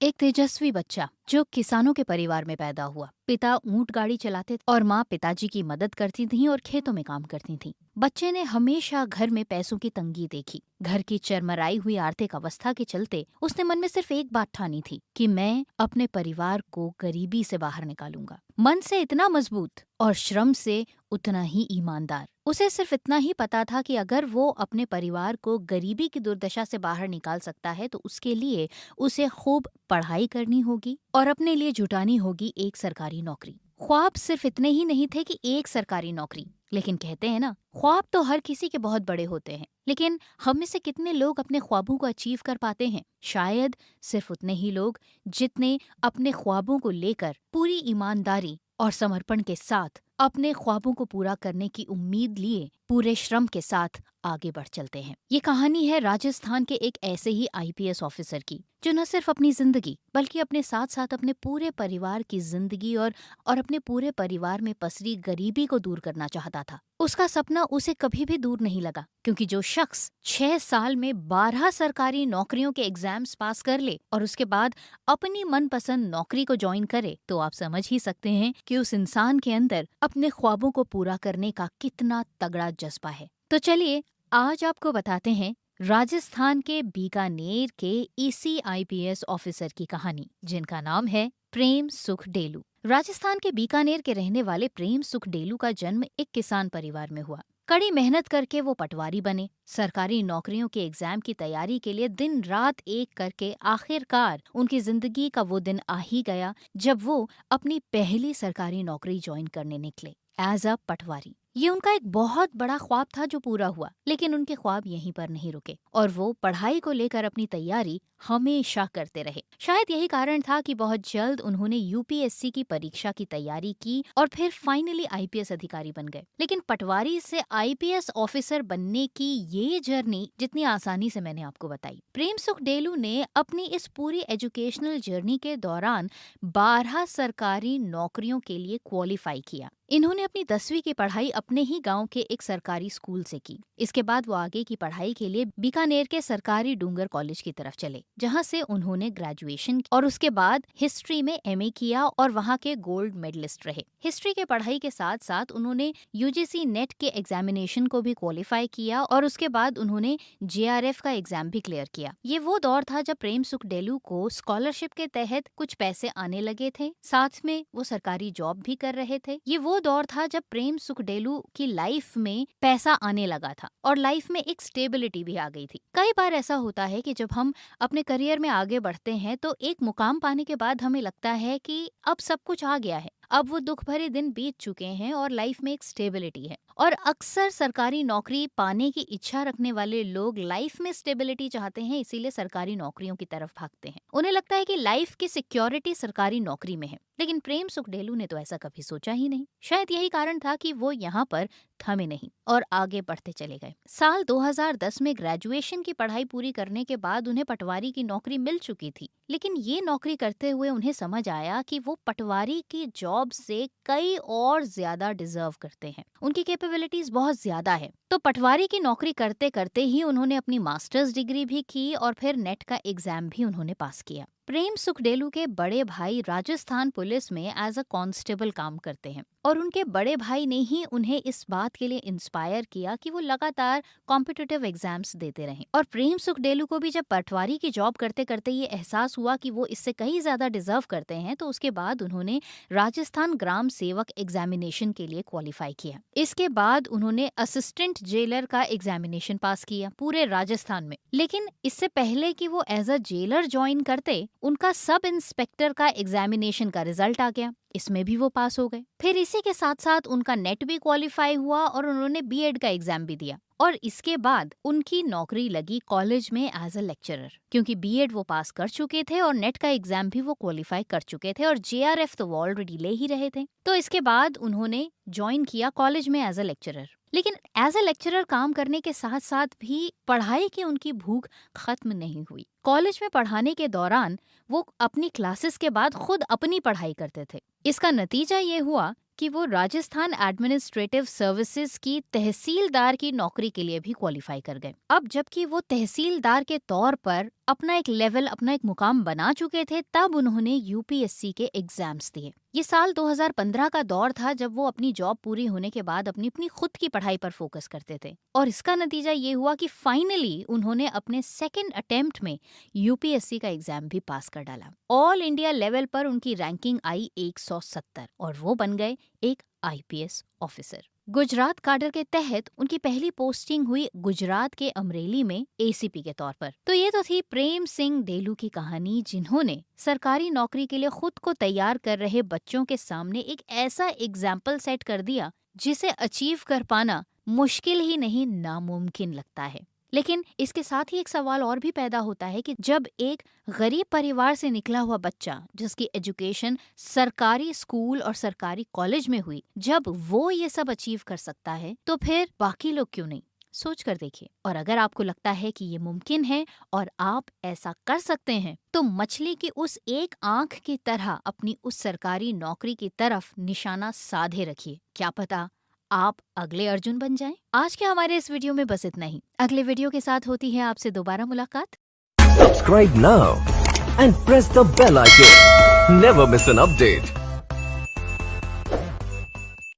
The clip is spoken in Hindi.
एक तेजस्वी बच्चा जो किसानों के परिवार में पैदा हुआ। पिता ऊंट गाड़ी चलाते और माँ पिताजी की मदद करती थीं और खेतों में काम करती थीं। बच्चे ने हमेशा घर में पैसों की तंगी देखी। घर की चरमराई हुई आर्थिक अवस्था के चलते उसने मन में सिर्फ एक बात ठानी थी कि मैं अपने परिवार को गरीबी से बाहर निकालूंगा। मन से इतना मजबूत और श्रम से उतना ही ईमानदार। उसे सिर्फ इतना ही पता था कि अगर वो अपने परिवार को गरीबी की दुर्दशा से बाहर निकाल सकता है तो उसके लिए उसे खूब पढ़ाई करनी होगी और अपने लिए जुटानी होगी एक सरकारी नौकरी। ख्वाब सिर्फ इतने ही नहीं थे कि एक सरकारी नौकरी, लेकिन कहते हैं ना, ख्वाब तो हर किसी के बहुत बड़े होते हैं, लेकिन हम में से कितने लोग अपने ख्वाबों को अचीव कर पाते हैं? शायद सिर्फ उतने ही लोग जितने अपने ख्वाबों को लेकर पूरी ईमानदारी और समर्पण के साथ अपने ख्वाबों को पूरा करने की उम्मीद लिए पूरे श्रम के साथ आगे बढ़ चलते हैं। ये कहानी है राजस्थान के एक ऐसे ही आईपीएस ऑफिसर की जो न सिर्फ अपनी जिंदगी बल्कि अपने साथ साथ अपने पूरे परिवार की जिंदगी और अपने पूरे परिवार में पसरी गरीबी को दूर करना चाहता था। उसका सपना उसे कभी भी दूर नहीं लगा, क्योंकि जो शख्स 6 साल में 12 सरकारी नौकरियों के एग्जाम्स पास कर ले और उसके बाद अपनी मनपसंद नौकरी को ज्वाइन करे, तो आप समझ ही सकते हैं कि उस इंसान के अंदर अपने ख्वाबों को पूरा करने का कितना तगड़ा जज्बा है। तो चलिए आज आपको बताते हैं राजस्थान के बीकानेर के इसी आईपीएस ऑफिसर की कहानी, जिनका नाम है प्रेम सुख डेलू। राजस्थान के बीकानेर के रहने वाले प्रेम सुख डेलू का जन्म एक किसान परिवार में हुआ। कड़ी मेहनत करके वो पटवारी बने। सरकारी नौकरियों के एग्जाम की तैयारी के लिए दिन रात एक करके आखिरकार उनकी जिंदगी का वो दिन आ ही गया जब वो अपनी पहली सरकारी नौकरी ज्वाइन करने निकले एज अ पटवारी। ये उनका एक बहुत बड़ा ख्वाब था जो पूरा हुआ, लेकिन उनके ख्वाब यहीं पर नहीं रुके और वो पढ़ाई को लेकर अपनी तैयारी हमेशा करते रहे। शायद यही कारण था कि बहुत जल्द उन्होंने यूपीएससी की परीक्षा की तैयारी की और फिर फाइनली आईपीएस अधिकारी बन गए। लेकिन पटवारी से आईपीएस ऑफिसर बनने की ये जर्नी जितनी आसानी से मैंने आपको बताई, प्रेम सुख डेलू ने अपनी इस पूरी एजुकेशनल जर्नी के दौरान 12 सरकारी नौकरियों के लिए क्वालिफाई किया। इन्होंने अपनी 10वीं की पढ़ाई अपने ही गांव के एक सरकारी स्कूल से की। इसके बाद वो आगे की पढ़ाई के लिए बीकानेर के सरकारी डूंगर कॉलेज की तरफ चले, जहां से उन्होंने ग्रेजुएशन और उसके बाद हिस्ट्री में एमए किया और वहां के गोल्ड मेडलिस्ट रहे। हिस्ट्री के पढ़ाई के साथ साथ उन्होंने यूजीसी नेट के एग्जामिनेशन को भी क्वालिफाई किया और उसके बाद उन्होंने जेआरएफ का एग्जाम भी क्लियर किया। ये वो दौर था जब प्रेम सुख डेलू को स्कॉलरशिप के तहत कुछ पैसे आने लगे थे, साथ में वो सरकारी जॉब भी कर रहे थे। ये वो दौर था जब प्रेम सुख डेलू की लाइफ में पैसा आने लगा था और लाइफ में एक स्टेबिलिटी भी आ गई थी। कई बार ऐसा होता है कि जब हम अपने करियर में आगे बढ़ते हैं तो एक मुकाम पाने के बाद हमें लगता है कि अब सब कुछ आ गया है, अब वो दुख भरे दिन बीत चुके हैं और लाइफ में एक स्टेबिलिटी है। और अक्सर सरकारी नौकरी पाने की इच्छा रखने वाले लोग लाइफ में स्टेबिलिटी चाहते हैं, इसीलिए सरकारी नौकरियों की तरफ भागते हैं। उन्हें लगता है कि लाइफ की सिक्योरिटी सरकारी नौकरी में है, लेकिन प्रेम सुख डेलू ने तो ऐसा कभी सोचा ही नहीं। शायद यही कारण था कि वो यहाँ पर थमे नहीं और आगे बढ़ते चले गए। साल 2010 में ग्रेजुएशन की पढ़ाई पूरी करने के बाद उन्हें पटवारी की नौकरी मिल चुकी थी, लेकिन ये नौकरी करते हुए उन्हें समझ आया कि वो पटवारी की जॉब से कई और ज्यादा डिजर्व करते हैं, उनकी कैपेबिलिटीज बहुत ज्यादा है। तो पटवारी की नौकरी करते करते ही उन्होंने अपनी मास्टर्स डिग्री भी की और फिर नेट का एग्जाम भी उन्होंने पास किया। प्रेम सुख डेलू के बड़े भाई राजस्थान पुलिस में एज अ कांस्टेबल काम करते हैं और उनके बड़े भाई ने ही उन्हें इस बात के लिए इंस्पायर किया कि वो लगातार कॉम्पिटिटिव एग्जाम्स देते रहें। और प्रेम सुख डेलू को भी जब पटवारी की जॉब करते करते ये एहसास हुआ कि वो इससे कहीं ज्यादा डिजर्व करते हैं, तो उसके बाद उन्होंने राजस्थान ग्राम सेवक एग्जामिनेशन के लिए क्वालिफाई किया। इसके बाद उन्होंने असिस्टेंट जेलर का एग्जामिनेशन पास किया पूरे राजस्थान में। लेकिन इससे पहले कि वो एज अ जेलर ज्वाइन करते, उनका सब इंस्पेक्टर का एग्जामिनेशन का रिजल्ट आ गया, इसमें भी वो पास हो गए। फिर इसी के साथ साथ उनका नेट भी क्वालिफाई हुआ और उन्होंने बीएड का एग्जाम भी दिया और इसके बाद उनकी नौकरी लगी कॉलेज में एज अ लेक्चरर, क्योंकि बीएड वो पास कर चुके थे और नेट का एग्जाम भी वो क्वालिफाई कर चुके थे और जेआरएफ तो वो ऑलरेडी ले ही रहे थे। तो इसके बाद उन्होंने ज्वाइन किया कॉलेज में एज अ लेक्चरर। लेकिन एज अ लेक्चरर काम करने के साथ साथ भी पढ़ाई की उनकी भूख खत्म नहीं हुई। कॉलेज में पढ़ाने के दौरान वो अपनी क्लासेस के बाद खुद अपनी पढ़ाई करते थे। इसका नतीजा ये हुआ कि वो राजस्थान एडमिनिस्ट्रेटिव सर्विसेज की तहसीलदार की नौकरी के लिए भी क्वालिफाई कर गए। अब जबकि वो तहसीलदार के तौर पर अपना एक लेवल, अपना एक मुकाम बना चुके थे, तब उन्होंने यूपीएससी के एग्जाम्स दिए। ये साल 2015 का दौर था जब वो अपनी जॉब पूरी होने के बाद अपनी खुद की पढ़ाई पर फोकस करते थे, और इसका नतीजा ये हुआ कि फाइनली उन्होंने अपने सेकेंड अटेम्प्ट में यूपीएससी का एग्जाम भी पास कर डाला। ऑल इंडिया लेवल पर उनकी रैंकिंग आई 170 और वो बन गए एक आईपीएस ऑफिसर। गुजरात काडर के तहत उनकी पहली पोस्टिंग हुई गुजरात के अमरेली में एसीपी के तौर पर। तो ये तो थी प्रेम सिंह देलू की कहानी, जिन्होंने सरकारी नौकरी के लिए खुद को तैयार कर रहे बच्चों के सामने एक ऐसा एग्जाम्पल सेट कर दिया जिसे अचीव कर पाना मुश्किल ही नहीं, नामुमकिन लगता है। लेकिन इसके साथ ही एक सवाल और भी पैदा होता है कि जब एक गरीब परिवार से निकला हुआ बच्चा, जिसकी एजुकेशन सरकारी स्कूल और सरकारी कॉलेज में हुई, जब वो ये सब अचीव कर सकता है, तो फिर बाकी लोग क्यों नहीं? सोच कर देखिए। और अगर आपको लगता है कि ये मुमकिन है और आप ऐसा कर सकते हैं, तो मछली की उस एक आंख की तरह अपनी उस सरकारी नौकरी की तरफ निशाना साधे रखिए। क्या पता आप अगले अर्जुन बन जाएं। आज के हमारे इस वीडियो में बस इतना ही। अगले वीडियो के साथ होती है आपसे दोबारा मुलाकात। Subscribe now and press the bell icon. Never miss an update.